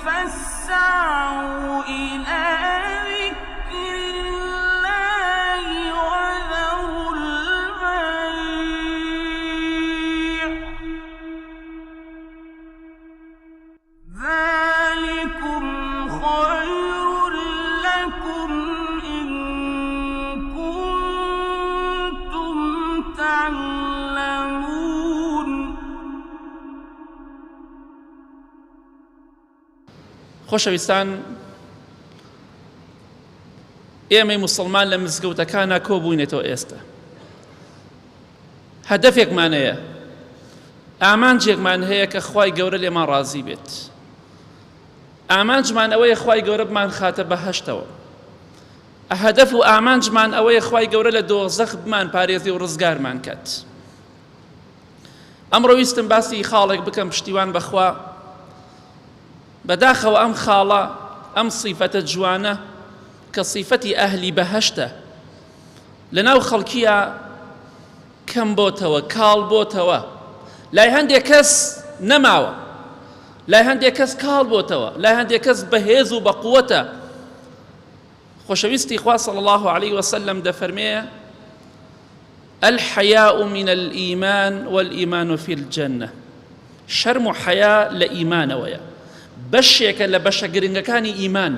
فاسعوا إلى ذكر الله وذروا البيع ذلكم خير لكم إن كنتم تعلمون. خۆشەویستان، ئێمەی موسڵمان لە مزگەوتەکانە کۆبووینێتەوە ئێستا. هەدەفێکمان هەیە، ئامانجێکمان هەیە کە خوای گەورە لێمان ڕازی بێت. ئامانجمان ئەوەیە خوای گەورە بمان خاتە بەهەشتەوە. هەدەف و ئامانجمان ئەوەیە خوای گەورە لە دۆزەخ بمان پارێزی و ڕزگارمان کات. ئەمڕۆ ویستم باسی خاڵێک بکەم پشتیوان بەخوا. بەداخەوە ئەم خاڵە، ئەم سیفەتە جوانە کە سیفەتی ئەهلی بەهەشتە، لەناو خەڵکیە کەم بۆتەوە، کاڵ بۆتەوە، لای هەندێک کەس نەماوە، لای هەندێک کەس کاڵ بۆتەوە، لای هەندێک کەس بەهێز و بەقووەتە. خۆشەویستی خوا صلی الله عليه وسلم دەفەرمێ: الحياء من الإيمان والإيمان في الجنة. شەرم و حەیا لە ئیمانەوەیە، بەشێکە لە بەشە گرنگەکانی ئیمان.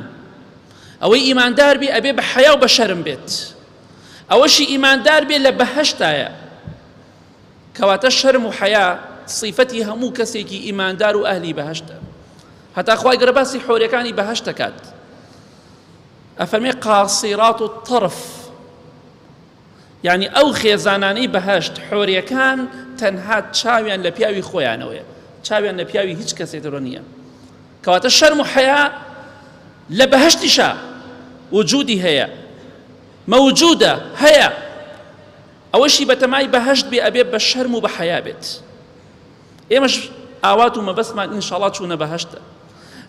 ئەوەی ئیماندار بێ ئەبێ بە حەیا و بە شەرم بێت، ئەوەشی ئیماندار بێ لە بەهەشتایە. کەواتە شەرم و حەیا صیفەتی هەموو کەسێکی ئیماندار و ئەهلی بەهەشتە. هەتا خوای گەورە باسی حۆرەکانی بەهەشت دەکات. ئەفەرمێ قاسیرات الطرف، یعنی ئەو خێزانانەی بەهەشت حۆریەکان تەنها چاویان لە پیاوی خۆیانەوەیە، چاویان لە پیاوی هیچ کەسێترۆ نییە. کەواتە شەرم و حەیا لە بەهەشتیشە وجودی هەیە، مەوجودە، هەیە. ئەوەشی بەتەمای بەهەشت بێ ئەبێ بە شەرم و بە حەیا بێت. ئێمەش ئاوات و مەبەستمان ئینشاڵڵا چوونە بەهەشتە.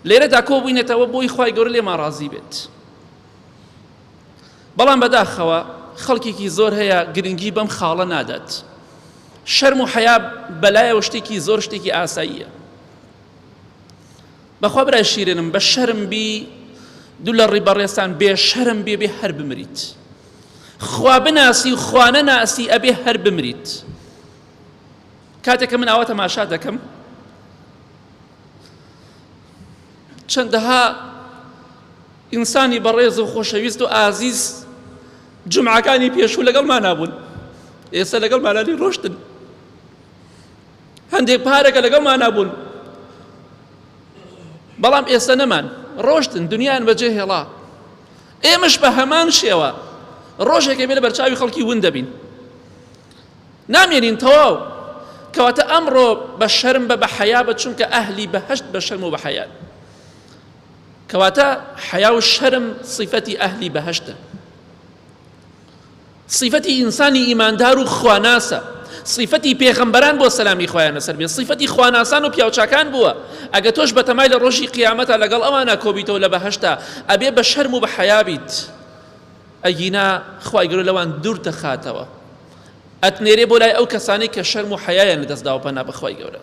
لێرەدا کۆبووینێتەوە بۆی خوای گەورە لێمان ڕازی بێت. بەڵام بەداخەوە خەڵکێکی زۆر هەیە گرنگی بەم خاڵە نادات. شەرم و حەیا بەلایەوە شتێکی زۆر شتێکی ئاساییە. بەخوا برای شیرێنم، بە شەرم بی، دوو لە ڕیبەڕێستان بێ شەرم بێ بێ هەر بمریت. خوا بناسی و خوا نەناسی ئەبێ هەر بمریت. کاتێککە من ئاوا تەماشا دەکەم، چەندەها ئینسانی بەڕێز و خۆشەویست و ئازیز جومعەکانی پێشوو لەگەڵمان نابوون، ئێستا لەگەڵمانانی ڕۆشتن. هەندێک پارێکە لەگەڵمان نابوون، بەڵام ئێستا نەمان، ڕۆشتن، دنیایان بەجێ هێڵا. ئێمەش بە هەمان شێوە ڕۆژێکە بێ لە بەرچاوی خەڵکی ون دەبین، نامێنین تەواو. کەواتە ئەمڕۆ بە شەرم بە حەیا بە، چونکە ئەهلی بەهەشت بە شەرم و بە حەیان. کەواتە حەیا و شەرم صیفەتی ئەهلی بەهەشتە، صیفەتی ئینسانی ئیماندار و خواناسە، صیفەتی پێغەمبەران بۆ سەلامی خۆیان لەسەر بێت، صیفەتی خواناسان و پیاوچاکان بووە. ئەگە تۆش بەتەمای لە ڕۆژی قیامەتە لەگەڵ ئەوانە کۆبیتەوە لە بەهەشتا، ئەبێ بە شەرم و بە حەیا بیت. ئەگینا خوای گەورە لەوان دوور دەخاتەوە، ئەتنێرێ بۆ لای ئەو کەسانەی کە شەرم و حەیایان لەدەستداوە پەنا بە خوای گەورە.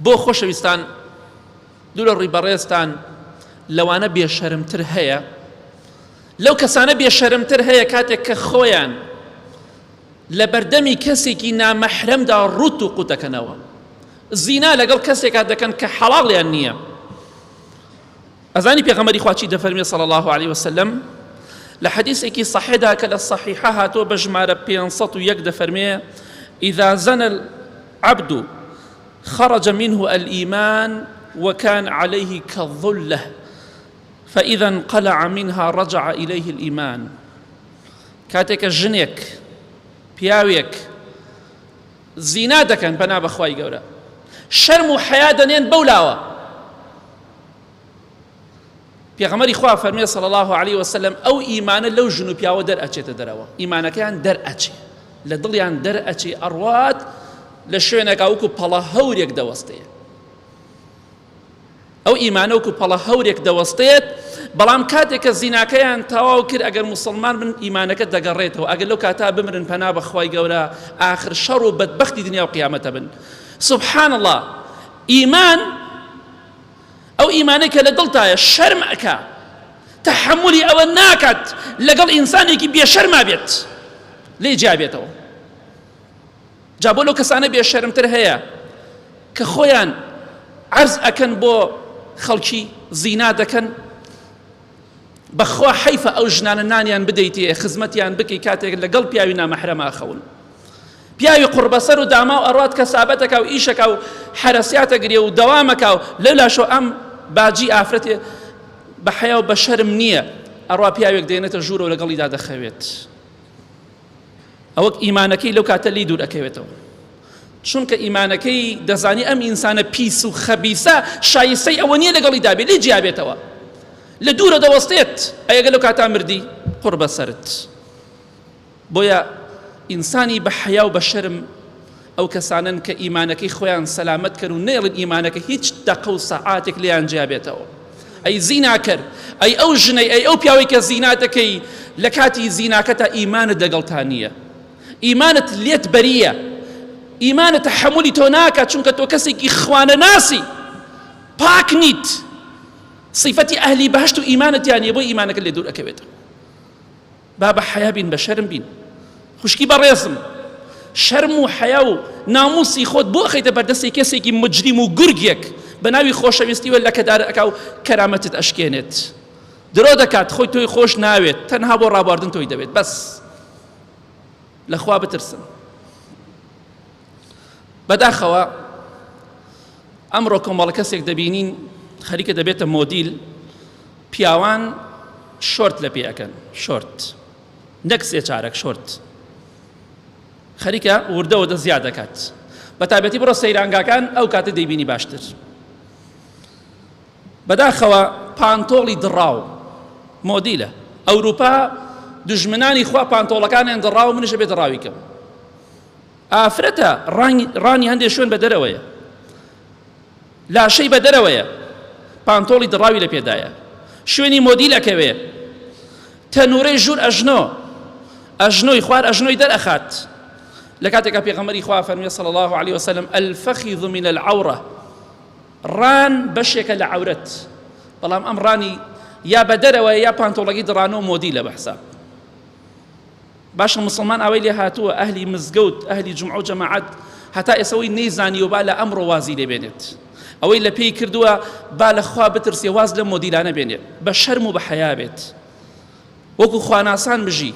بۆ خۆشەویستان، دوو لە ڕیبەڕێستان لەوانە بێشەرمتر هەیە، لەو کەسانە بێشەرمتر هەیە کاتێک کە خۆیان لە بەردەمی کەسێکی نامەحرەمدا ڕوت و قوتەکەنەوە، زینا لەگەڵ کەسێکا دەکەن کە حەڵاڵیان نییە. ئەزانی پێغەمبەری خوا چی دەفەرمێ صلی الله عليه وسلم لە حەدیثێکی صەحیحدا کە لە صەحیحە هاتۆ بە ژمارە 501 دەفەرمێ: إذا زنى العبد خرج منه الإيمان وكان عليه كالظلة فإذا انقلع منها رجع إليه الإيمان. كاتێک ژنێک پیاوێک زینا دەکەن پەنا بە خوای گەورە، شەرم و حەیا دەنێن بەولاوە، پێغەمبەری خوا فەرمێ صلی الله عليه وسلم ئەو ئیمانە لەو ژن و پیاوە دەرئەچێتە دەرەوە، ئیمانەکەیان دەرئەچێ، لە دڵیان دەرئەچێ، ئەڕوات لە شوێنێکا وەکو پەڵە هەورێک دەوەستەیە. ئەو ئیمانە وەکو پەڵە هەورێک دەوەستێت، بەڵام کاتێک کە زیناکەیان تەواو کرد ئەگەر موسڵمان بن ئیمانەکە دەگەڕێتەوە، ئەگەر لەو کاتا بمرن پەنا بەخوای گەورە ئاخر شەڕ و بەدبەختی دنیا و قیامەتە بن. سبحان الله، ئیمان ئەو ئیمانەی کە لە دڵتایە شەرم ئەکا، تەحەمولی ئەوە ناکات لەگەڵ ئینسانێکی بێشەرما بێت لێ جیابێتەوە. جا بۆ لەو کەسانە بێشەرمتر هەیە کە خۆیان عەرز ئەکەن بۆ خەڵکی، زینا دەکەن، بەخوا حەیفە ئەو ژنانە نانیان بدەیتێ، خزمەتیان بکەی کاتێک لەگەڵ پیاوی نامەحرەما خەون. پیاوی قوربەسەر و داما و ئەڕوات کەسابەتەکە و ئیشەکە و حەرەسیاتە گرێ و دەوامەکە و لەولاشۆ ئەم باجی ئافرەتێ بە حەیا و بە شەرم نییە، ئەڕوا پیاوێک دێنێتە ژوورە و لەگەڵیدا دەخەوێت. ئەوەک ئیمانەکەی لەو کاتە لی دوور ئەکەوێتەوە، چونکە ئیمانەکەی دەزانی ئەم ئینسانە پیس و خەبیسە شایستەی ئەوە نییە لەگەڵیدا بێت، لێ جیابێتەوە، لە دوورە دەوەستێت، ئەگەر لەو کاتا مردی قوربەسەرت. بۆیە ئینسانی بە حەیا و بە شەرم ئەو کەسانن کە ئیمانەکەی خۆیان سەلامەت کرد و نێڵن ئیمانەکە هیچ دەقە و سەعاتێک لێیان جیابێتەوە. ئەی زینا کرد، ئەی ئەو ژنەی، ئەی ئەو پیاوەی کە زینا دەکەی، لە کاتی زیناکەتە ئیمانت دەگەڵتا نییە، ئیمانت لێت بەریە، ئیمانت تەحەمولی تۆ ناکات، چونکە تۆ کەسێکی خوانە ناسی، پاک نیت، صیفەتی ئەهلی بەهەشت و ئیمانتیان نییە، بۆ ئیمانەکە لێ دوور ئەکەوێتەوە. با بە حەیا بین، بە شەرم بین. خوشکی بەڕێزم، شەرم و حەیا و ناموسی خۆت بۆ ئەخەیتە بەردەستی کەسێکی مجریم و گورگێک بە ناوی خۆشەویستی وە لە کەدار ئەکا و کەرامەتت ئەشکێنێت، درۆ دەکات، خۆی تۆی خۆش ناوێت، تەنها بۆ ڕابواردن تۆی دەبێت. بەس لەخوا بترسن. بەداخەوە ئەمڕۆ کۆمەڵە کەسێک دەبینین خەریکە دەبێتە مۆدیل، پیاوان شۆرت لە پێ ئەکەن، شۆرت نەک سێ چارەک، شۆرت خەریکە وردەوە دە زیاد دەکات، بە تایبەتی بڕۆ سەیرانگاکان ئەو کاتە دەیبینی باشتر. بەداخەوە پانتۆڵی دڕاو مۆدیلە، ئەوروپا دژمنانی خوا پانتۆڵەکانیان دڕاو، منیش بێت ڕاویکەم. ئافرەتە ڕانی هەندێک شوێن بە دەرەوەیە، لاشەی بە دەرەوەیە، پانتۆڵی دڕاوی لە پێدایە، شوێنی مۆدیلەکەوێ، تەنورەی ژوور ئەژنۆ، ئەژنۆی خوار ئەژنۆی دەرئەخات. لە کاتێکە پێغەمبەری خوا فەرمووی صلی الله عليه وسلم الفخذ من العورة، ڕان بەشێکە لە عەورەت، بەڵام ئەم ڕانی یا بە دەرەوەیە یا پانتۆڵەکەی دڕانەوە مۆدیلە بە حساب. باشە مسلمان ئەوەی لێ هاتووە، ئەهلی مزگەوت، ئەهلی جومعە و جەماعەت، هەتا ئێسەوەی نەیزانی و با لە ئەمڕۆ وازی لێبێنێت، ئەوەی لە پێی کردووە با لە خوا بترسێ، واز لە مۆدیلانە بێنێت، بە شەرم و بە حەیا بێت، وەکو خواناسان بژی.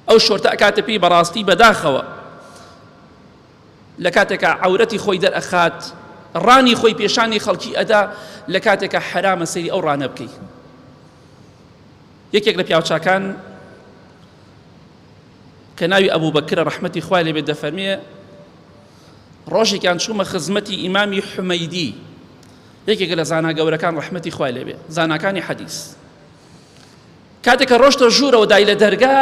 ئەو شۆرتە ئەکاتە پێی بەڕاستی بەداخەوە لە کاتێکە عەورەتی خۆی دەرئەخات، ڕانی خۆی پێشانی خەڵکی ئەدا، لە کاتێکە حرامە سەیری ئەو ڕانە بکەی. یەکێک لە پیاوچاکان کە ناوی ئەبوو بەکرە ڕەحمەتی خوای لێ بێت دەفەرمێ ڕۆژێکیان چوومە خزمەتی ئیمامی حومەیدی، یەکێک لە زانا گەورەکان ڕەحمەتی خوای لێ بێ، زاناکانی حەدیث. کاتێکە ڕۆشتە ژوورەوە دای لە دەرگا،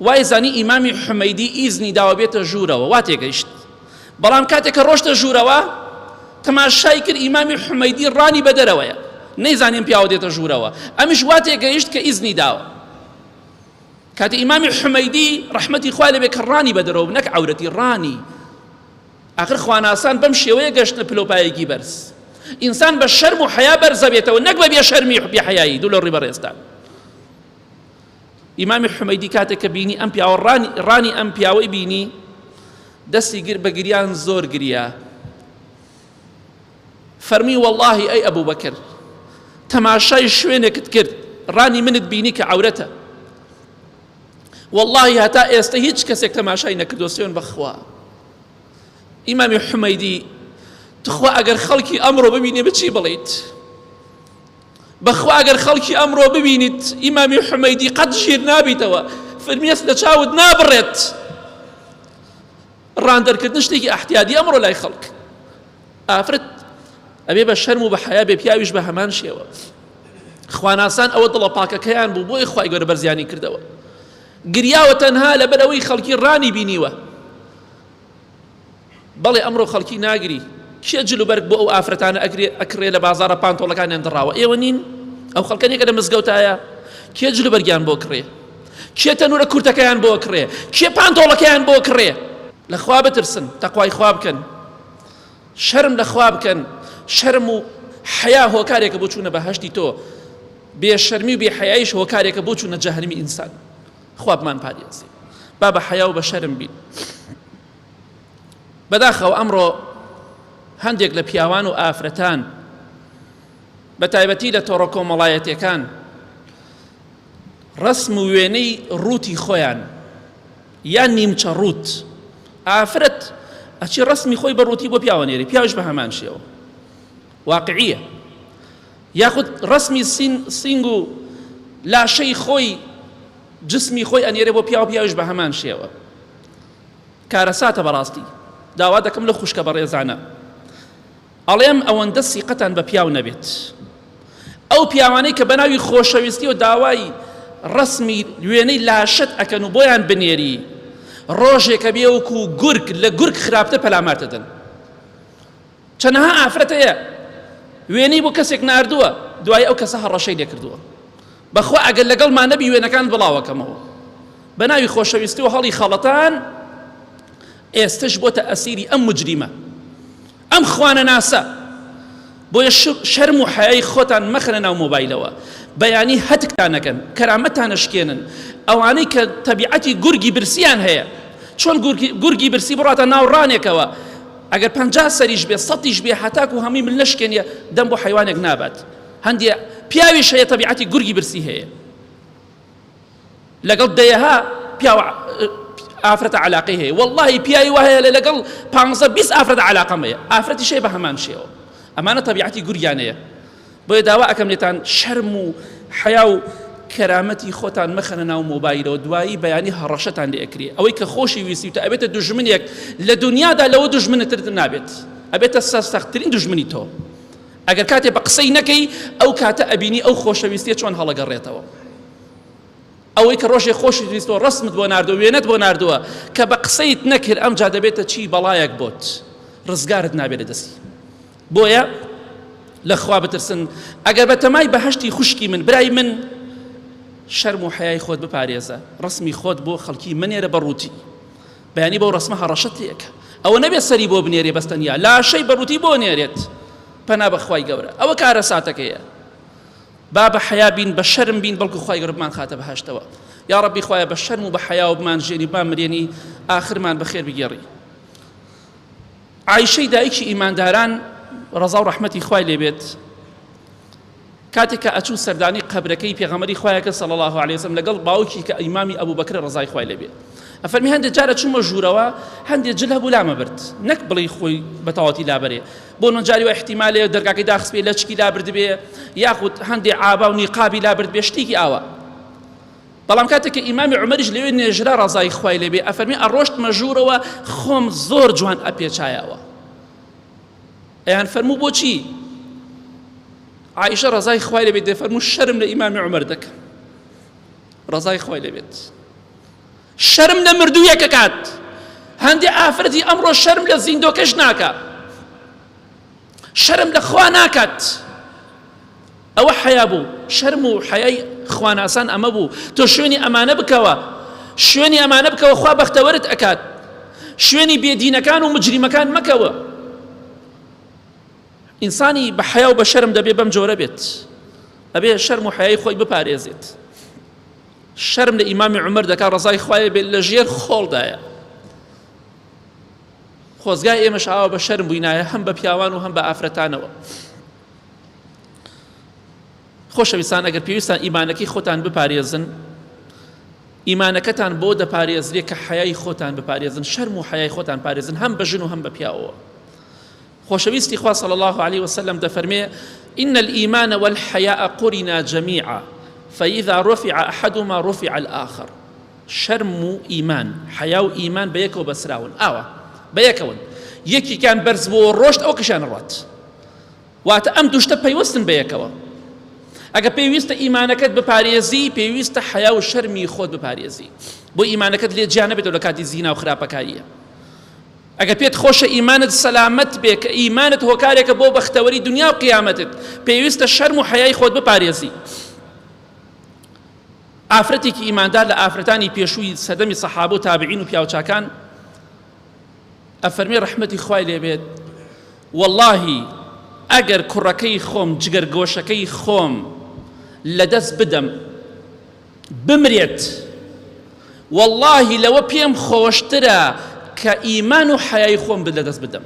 وای زانی ئیمامی حومەیدی ئیزنی داوە بێتە ژوورەوە، وا تێگەیشت. بەڵام کاتێکە ڕۆشتە ژوورەوە، تەماشای کرد ئیمامی حومەیدی ڕانی بە دەرەوەیە، نەیزانیم پیاوە دێتە ژوورەوە، ئەمیش وا تێگەیشت کە ئیزنی داوە. کاتی ئیمامی حومەیدی ڕەحمەتی خوای لێ بێ کە ڕانی بە دەرەوە نەک عەورەتی ڕانی. ئاخر خواناسان بەم شێوەیە گەشت لە پلۆپایەکی بەرز. ئینسان بە شەرم و حەیا بەرزە بێتەوە، نەک بە بێ شەرمی و بێ حەیایی. دوو لە ڕێ بەڕێزدان ئیمامی حومەیدی کاتێک کە بینی ئەم پیاوە ڕانی ئەم پیاوەی بینی، دەستی گر بە گریان زۆر گریا، فەرمی وەڵڵاهی ئەی ئەبوو بەکر، تەماشای شوێنێکت کرد، ڕانی منت بینی کە عەورەتە، والله هەتا ئێستا هیچ کەسێک تەماشای نەکردووە سوێن بەخوا. ئیمامی حومەیدی تخوا ئەگەر خەڵکی ئەمڕۆ ببینێ بچی بڵێیت؟ بەخوا ئەگەر خەڵکی ئەمڕۆ ببینیت ئیمامی حومەیدی قەت ژیر نابیتەوە، فرمیێس لە چاوت نابڕێت. ڕاندەرکردن شتێکی ئەحتیادی ئەمڕۆ لای خەڵک. ئافرەت ئەبێ بە شەرم و بە حەیا بێ پیاویش بە هەمان شێوە. خواناسان ئەوە دڵە پاکەکەیان بوو بۆی خوای گەورە بەرزیانی کردەوە. گریاوە تەنها لەبەر ئەوەی خەڵکی ڕانی بینیوە. بەڵێ ئەمڕۆ خەڵکی ناگری، کێ جلوبەرگ بۆ ئەو ئافرەتانە ئەکرێ لە بازارە پانتۆڵەکانیان دڕاوە؟ ئێوە نین؟ ئەو خەڵکانێکە لە مزگەوتایە کێ جلوبەرگیان بۆ کڕێ؟ کێ تەنورە کورتەکەیان بۆ کڕێ؟ کێ پانتۆڵەکەیان بۆ کڕێ؟ لە خوا بترسن، تەقوای خوا بکەن، شەرم لە خوا بکەن. شەرم و حەیا هۆکارێکە بۆ چوونە بەهەشتی تۆ، بێشەرمی و بێحەیاییش هۆکارێکە بۆ چوونە جەهەنەمی ئینسان. خوا بمان پارێزێ. با بە حەیا و بە شەرم بین. بەداخەوە ئەمڕۆ هەندێک لە پیاوان و ئافرەتان بە تایبەتی لە تۆڕە کۆمەڵایەتیەکان ڕسم و وێنەی ڕووتی خۆیان یان نیمچە ڕووت، ئافرەت ئەچی ڕسمی خۆی بە ڕووتی بۆ پیاوەنێری، پیاوش بە هەمان شێوە. واقعیە. یاخود ڕسمی سینگ و لاشەی خۆی جسمی خۆی ئەنێرێ بۆ پیاوش بە هەمان شێوە. کارەساتە بەڕاستی. داوا دەکەم لە خوشکە بە ڕێزانە ئەڵێم ئەوەندە سیقەتان بە پیاو نەبێت. ئەو پیاوانەی کە بەناوی خۆشەویستی و داوای ڕسمی وێنەی لاشت ئەکەن و بۆیان بنێری، ڕۆژێکە بێوەکو گورگ لە گورگ خراپتە پەلامار دەدەن. چەندەها ئافرەتەیە وێنەی بۆ کەسێک ناردووە، دوای ئەو کەسە هەڕەشەی لێ کردووە. بەخوا ئەگەر لەگەڵمان نەبی وێنەکان بڵاوەکەمەوە. بەناوی خۆشەویستی و هەڵی خەڵەتان ئێستش بۆتە ئەسیری ئەم مجریمە، ئەم خوانە ناسە. بۆیە شەرم و حەیای خۆتان مەخەنە ناو مۆبایلەوە، بەیانی هەتکتان نەکەن، کەرامەتتان نەشکێنن. ئەوانەی کە تەبیعەتی گورگی برسیان هەیە، چۆن گورگی برسی بڕاتە ناو ڕانێکەوە، ئەگەر 50 سەریش بێ 100یش بێ هەتاکو هەمووی من نەشکێنیە دەم بۆ حیوانێک نابات. هەندێ پیاویش هەیە تەبیعەتی گورگی برسی هەیە، لەگەڵ دەیەها پیاو ئافرەتە علاقەی هەیە. وەڵڵاهی پیاوی وایە لەگەڵ 15-20 ئافرەتە علاقەم هەیە، ئافرەتی شەیە بە هەمان شێوە. ئەمانە تەبیعەتی گورگیانەیە. بۆیە داوا ئەکەم لێتان شەرم و حەیا و کەرامەتی خۆتان مەخەنە ناو مۆبایلەوە، دوایی بەیانی هەڕەشەتان لێ ئەکرێ. ئەوەی کە خۆشی ویستی و ئەبێتە دوژمنێک لە دنیادا لەوە دوژمنتر نابێت، ئەبێتە سەختترین دوژمنی تۆ. ئەگەر کاتێ بە قسەی نەکەی ئەو کاتە ئەبینی ئەو خۆشەویستیە چۆن هەڵەگەڕێتەوە. ئەوەی کە ڕۆژێ خۆشی ویستەوە ڕسمت بۆ ناردووە، وێنەت بۆ ناردووە، کە بە قسەیت نەکرد ئەم جا دەبێتە چی بەڵایەک بۆت، ڕزگارت نابێت لە دەستی. بۆیە لە خوا بترسن. ئەگەر بە تەمای بەهەشتی خوشکی من، برای من، شەرم و حەیای خۆت بپارێزە، ڕسمی خۆت بۆ خەڵکی منێرە بە ڕووتی، بەیانی بەو ڕسمە هەڕەشەت تێکە. ئەوە نەبێت سەری بۆ بنێرێ بەستەنیا، لاشەی بە ڕووتی بۆ نێرێت. پەنا بەخوای گەورە، ئەوە کارە ساتەکەیە. با بە حەیا بین، بە شەرم بین، بەڵکو خوای گەورە بمان خاتە بەهەشتەوە. یا ڕەبی خوایە بە شەرم و بە حەیا و بمان ژێنی، بمان مرێنی، ئاخرمان بەخێر بگێڕی. عایشەی دایکی ئیمانداران ڕەزا و ڕەحمەتی خوای لێبێت، کاتێک کە ئەچوو سەردانی قەبرەکەی پێغەمبەری خوایەکە صلی الله علیه وسلم لەگەڵ باوکی کە ئیمامی ئەبوبەکر ڕەزای خوای لێبێت، ئەفەرمی هەندێک جارە چوومە ژوورەوە، هەندێک جل هەبوو لامە برد، نەک بڵێ خۆی بەتەواتی لابەرێ، بۆ نۆجاری وە احتیمالێ دەرگاکەی داخست بێ، لە چکی لابرد بێ، یاخود هەندێک ئابا و نیقابی لابرد بێ، شتێکی ئاوە. بەڵام کاتێک کە ئیمامی عومەریش لەوێ نێژرا ڕەزای خوای لێبێ، ئەفەرمی ئەڕۆشتمە ژوورەوە، خۆم زۆر جوان ئەپێچایەوە. ئەیان فەرموو بۆچی؟ عائشە ڕەزای خوای لێبێت دەفەرموو شەرم لە ئیمامی عومەر دەکەم، ڕەزای خوای لێبێت. شەرم لە مردوویەکە کات، هەندێک ئافرەتی ئەمڕۆ شەرم لە زیندۆکەش ناکات، شەرم لە خوا ناکات. ئەوە حەیا بوو، شەرم و حەیای خواناسان ئەمە بوو. تۆ شوێنی ئەمانە بکەوە، شوێنی ئەمانە بکەوە، خوا بەختەوەرت ئەکات. شوێنی بێدینەکان و مجریمەکان مەکەوە. ئینسانی بە حەیا و بە شەرم دەبێ بەم جۆرە بێت، ئەبێ شەرم و حەیای خۆی بپارێزێت. شەرم لە ئیمامی عومەر دەکات، ڕەزای خوایە بێت، لە ژێر خۆڵدایە. خۆزگای ئێمەش ئاوا بە شەرم بووینایە، هەم بە پیاوان و هەم بە ئافرەتانەوە. خۆشەویستان، ئەگەر پێویستان ئیمانەکەی خۆتان بپارێزن، ئیمانەکەتان بۆ دەپارێزرێت کە حەیای خۆتان بپارێزن، شەرم و حەیای خۆتان پارێزن، هەم بە ژن و هەم بە پیاوەوە. خوشويستي خوا صلى الله عليه وسلم دفرمي إن الإيمان والحياء قرنا جميعا فإذا رفع أحدهما رفع الآخر. شرم إيمان، حياء إيمان بيكو بسراون، بيكون يكي كان برز بو الرشد أو كشان الرات، واتە ئەم دووشتە پەیوەستن بەیەکەوە. ئەگە پێویستە ئیمانەکەت بپارێزی پێویستە حیا و شەرمی خۆت بپارێزی، بۆ ئیمانەکەت لێ جیا نەبێتەوە لە کاتی زینا و خراپەکاریە. ئەگە پێت خۆشە ئیمانت سەلامەت بێ کە ئیمانت هۆکارێکە بۆ بەختەوەری دنیا و قیامەتت، پێویستە شەرم و حیای خۆت بپارێزی. ئافرەتێکی ئیماندار لە ئافرەتانی پێشووی سەدەمی سەحابە و تابعین و پیاوچاکان ئەفەرمێ ڕەحمەتی خوای لێبێت، وەڵڵاهی ئەگەر کوڕەکەی خۆم جگەرگۆشەکەی خۆم لەدەست بدەم بمرێت، وەڵڵاهی لەوە پێم خۆشترە کە ئیمان و حیای خۆم لەدەست بدەم.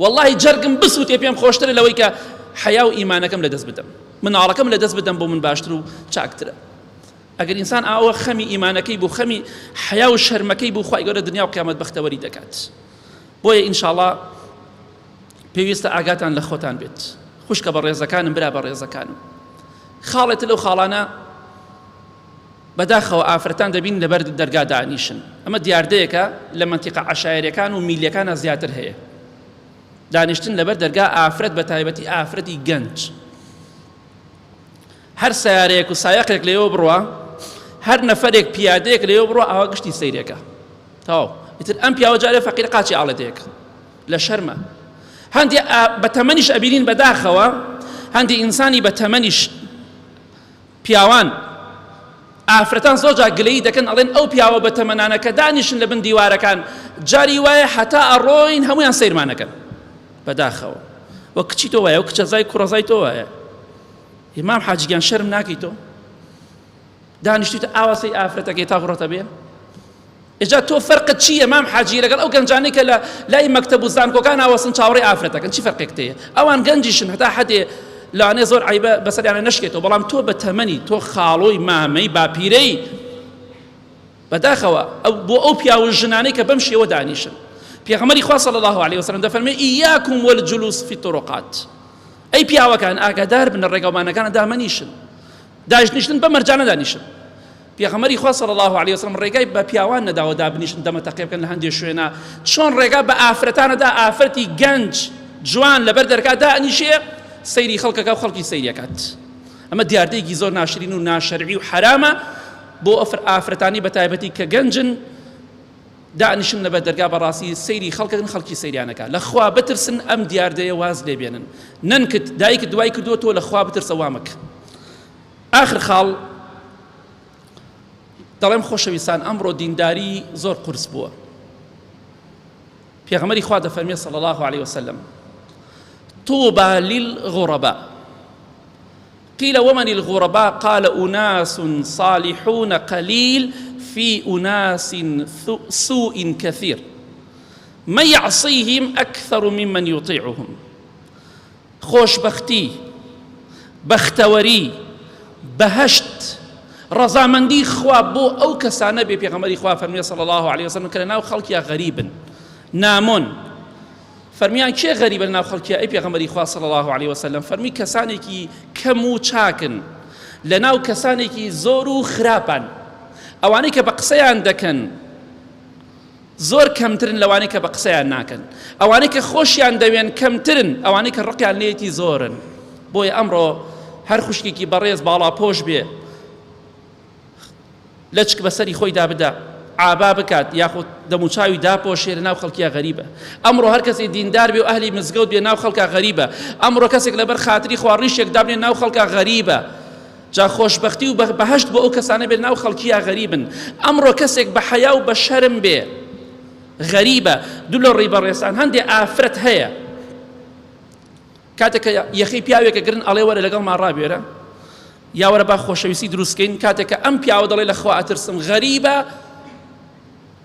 وەڵڵاهی جەرگم بسووتێ پێم خۆشترە لەوەی کە حیا و ئیمانەکەم لەدەست بدەم، مناڵەکەم لەدەست بدەم بۆ من باشتر و چاکترە. ئەگەر ئینسان ئاوە خەمی ئیمانەکەی بوو، خەمی حیا و شەرمەکەی بوو، خوای گەورە دنیا و قیامەت بەختەوەری دەکات. بۆیە ئینشاءڵڵا پێویستە ئاگاتان لە خۆتان بێت. خوشکە بە ڕێزەکانم، برا بە ڕێزەکانم، خاڵێت لەو خاڵانە بەداخەوە ئافرەتان دەبین لەبەر دەرگا دانیشن. ئەمە دیاردەیەکە لە منتیقە عەشایرەکان و میلیەکانە زیاتر هەیە. دانیشتن لەبەر دەرگا ئافرەت بە تایبەتی ئافرەتی گەنج. هەر سیارەیەک و سایەقێک لێەوە بڕوە، هەر نەفەرێک پیادەیەک لێەوە بڕوە، ئەوە گشتی سەیرێکە. تاو ئیتر ئەم پیاوە جارێ فەقیر قاچی ئاڵەتەیەک لە شەرمە. هەندێ بە تەمەنیش ئەبینین بەداخەوە، هەندێ ئینسانی بە تەمەنیش پیاوان ئافرەتان زۆر جا گلەیی دەکەن، ئەڵێن ئەو پیاوە بە تەمەنانە کە دانیشن لە بن دیوارەکان جاری وایە هەتا ئەڕۆین هەمویان سەیرمانەکەن بەداخەوە. وە کچی تۆ وایە، و کچەزای کوڕەزای تۆ وایە. ئیمام حاجیگیان شەرم ناکەی تۆ؟ دانیشتیتە ئاواسەی ئافرەتەکەی تا بڕۆتە بێ؟ ئێجا تۆ فەرقت چییە مام حاجی لەگەڵ ئەو گەنجانەی کە لە لای مەکتەب و زانکۆکان ئاوەسن چاوەڕێی ئافرەتەکەن؟ چی فەرقێک تەیە؟ ئەوان گەنجیشن هەتا حەدێ لەوانەیە زۆر عیبە بەسەریانە نەشکێتەوە، بەڵام تۆ بە تەمەنی، تۆ خاڵۆی مامەی باپیرەی بەداخەوە بۆ ئەو پیاو ژنانەی کە بەم شێوە دانیشن. پێغەمبەری خوا صلی الله علیه وسلم دەفەرمێ ئیاکم والجلوس فی الطرقات، ئەی پیاوەکان ئاگادار بن لە ڕێگەومانەکانە دامەنیشن، داژنیشتن بە مەرجانە دانیشن. پێغەمبەری خوا صلی الله علیه وسلم ڕێگای بە پیاوان نەداوە دابنیشن دەمەتەقێ بکەن لە هەندێک شوێنە، چۆن ڕێگا بە ئافرەتانەدا ئافرەتی گەنج جوان لەبەر دەرگا دانیشێ سەیری خەڵکەکە و خەڵکی سەیریەکات. ئەمە دیاردەیەکی زۆر ناشرین و ناشەرعی و حرامە بۆ ئافرەتانی بە تایبەتی کە گەنجن دانیشن لەبەر دەرگا بەڕاستی سەیری خەڵکەکەن، خەڵکی سەیریانەکە. لە خوا بترسن، ئەم دیاردەیە واز لێبێنن، نەنکت دایکت دوای کردووە تۆ لە خوا بترسە وامەکە. آخر خاڵ دەڵێم خۆشەویستان ئەمڕۆ دینداری زۆر قورس بووە. پێغەمبەری خوا دەفەرمێ صلی الله علیه وسلم طوبى للغرباء قيل ومن الغرباء قال أناس صالحون قليل في أناس سوء كثير من يعصيهم أكثر ممن يطيعهم. خوشبختی، بەختەوەری، بەهەشت، ڕەزامەندی خوا بۆ ئەو کەسانە بێ. پێغەمبەری خوا فەرمێ صلی الله علیه وسلم کە لەناو خەڵکیا غەریبن، نامۆن. فەرمیان کێ غەریبە لەناو خەڵکیا؟ ئەی پێغەمبەری خوا صلی الله علیه وسلم فەرمی کەسانێکی کەم و چاکن لەناو کەسانێکی زۆر و خراپن. ئەوانەی کە بە قسەیان دەکەن زۆر کەمترن لەوانەی کە بە قسەیان ناکەن. ئەوانەی کە خۆشیان دەوێن کەمترن، ئەوانەی کە ڕقیان لێتی زۆرن. بۆیە ئەمڕۆ هەر خوشکێکی بەڕێز باڵا پۆش بێ، لەچک بەسەری خۆی دابدا، ئابا بکات، یاخود دەموچاوی داپۆشێ لەناو خەڵکیا غەریبە. ئەمڕۆ هەر کەسێک دیندار بێ و ئەهلی مزگەوت بێ ناو خەڵکا غەریبە. ئەمڕۆ کەسێک لەبەر خاتری خوا ڕیشێک دابنێ ناو خەڵکا غەریبە. جا خۆشبەختی و بەهەشت بۆ ئەو کەسانە بێ ناو خەڵکیا غەریبن. ئەمڕۆ کەسێک بە حەیا و بە شەرم بێ غەریبە. دوو لە ڕێی بەڕێستان هەندێ ئافرەت هەیە کاتێک یەخی پیاوێکە گرن ئەڵێ وەرە لەگەڵمان ڕابێرە، یا وەرە با خۆشەویستی دروستکەین. کاتێککە ئەم پیاوە دەڵێ لە خوا ئەترسم غەریبە،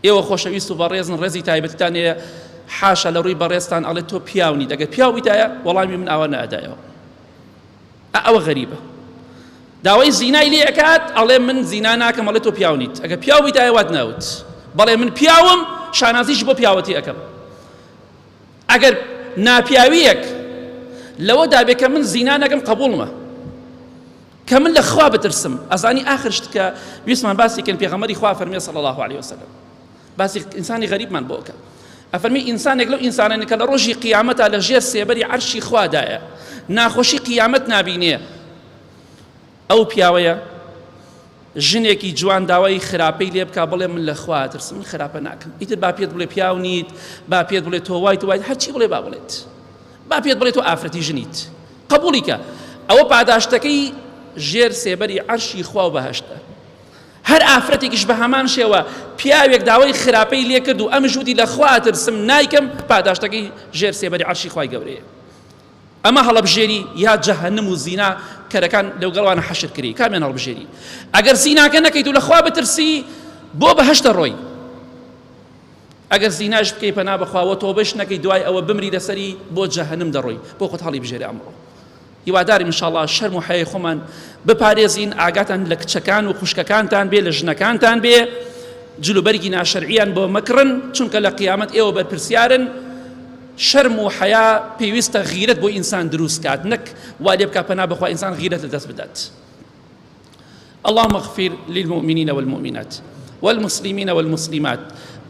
ئێوە خۆشەویست و بەڕێزن، ڕێزی تایبەتتان هەیە، حاشا لە ڕووی بەڕێستان ئەڵێ تۆ پیاونی، دەگە پیاویتایە وەڵامی من ئاوا نەئەدایەوە، ئەوە غەریبە. داوای زینای لێ ئەکات، ئەڵێ من زینا ناکەم، ئەڵێ تۆ پیاونیت. ئەگە پیاویتایە وات ناوت، بەڵێ من پیاوم، شانازیش بۆ پیاوەتی ئەەکەم. ئەگەر ناپیاویەک لەوە دابێ کە من زینا نەکەم قبوڵمە، کە من لە خوا بترسم. ئەزانی ئاخر شت کە ویسمان باسی کەن، پێغەمبەری خوا فەرمێ صلی الله علیه وسلم باسی ئینسانی غەریبمان بۆ بکە. ئەفەرمی ئینسانێک لەو ئینسانانە کە لە ڕۆژی قیامەتە لە ژێر سێبەری عەرشی خوادایە ناخۆشی قیامەت نابینێ. ئەو پیاوەیە ژنێکی جوان داوای خراپەی لێ بکا بڵێ من لە خوا ترسم، من خراپە ناکەم. ئیتر با پێت بڵێ پیاو نیت، با پێت بڵێ تۆ وای هەرچی بڵێ با بڵێت، با پێت بڵێ تۆ ئافرەتی ژنیت، قبوڵیکە. ئەوە پاداشتەکەی ژێر سێبەری عەرشی خوا و بەهەشتە. هەر ئافرەتێکیش بە هەمان شێوە پیاوێک داوای خراپەی لێ کرد و ئەمە ژوودی لە خوا ترسم نایکەم، پاداشتەکەی ژێر سێبەری عەرشی خوای گەورەیە. ئەمە هەڵەبژێری یا جەهەنم و زینا کەرەکان لەو گەڵوانە حەشر کردی، کامیان هەڵبژێری. ئەگەر زیناکە نەکەیت و لە خوا بترسی بۆ بەهەشتە ڕۆی. ئەگەر زیناش بکەی پەنا بەخواوە تۆبەش نەکەی دوای ئەوە بمری لەسەری بۆ جەهەنم دەڕۆی، بۆ خۆت هەڵی بژێری ئەمڕۆ. هیواداریم انشاءالله شەرم و حەیای خۆمان بپارێزین، ئاگاتان لە کچەکان و خوشکەکانتان بێ، لە ژنەکانتان بێ، جلوبەرگی ناشەرعیان بۆ مەکڕن، چونکە لە قیامەت ئێوە بەرپرسیارن. شەرم و حەیا پێویستە غیرەت بۆ ئینسان دروست کات، نەک وا لێ بکا پەنا بخوا ئینسان غیرەت لەدەست بدات. اللهم اغفر للمؤمنين والمؤمنات والمسلمين والمسلمات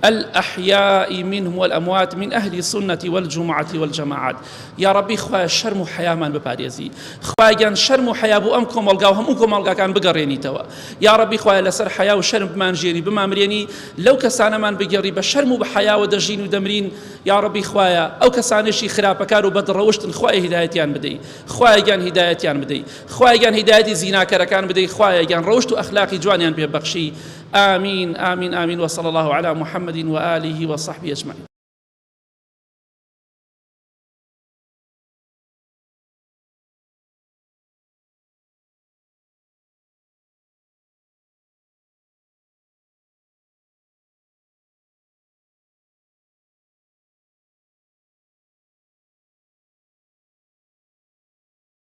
الأحياء منهم والأموات من أهل السنة والجمعة والجماعات. يا ربي خوا شرم حياة من بباريزي، خوا جان شرم حياة بو أمكم والقاهم أمكم والقا كان بقريني توا. يا ربي خوا لسر حياة وشرم بمان جيري بما مريني لو كسانا من بقري بشرم بحياة ودجين ودمرين. يا ربي خوايا أو كسانا شي خراب كارو بدر روشتن خوايا هدايتيان بدي، خوايا جان هدايتيان بدي، خوايا جان هدايتي زينا كركان بدي، خوايا جان روشت أخلاقي جوانيان ببخشي. آمين آمين آمين. وصلى الله على محمد وآله وصحبه أجمعين.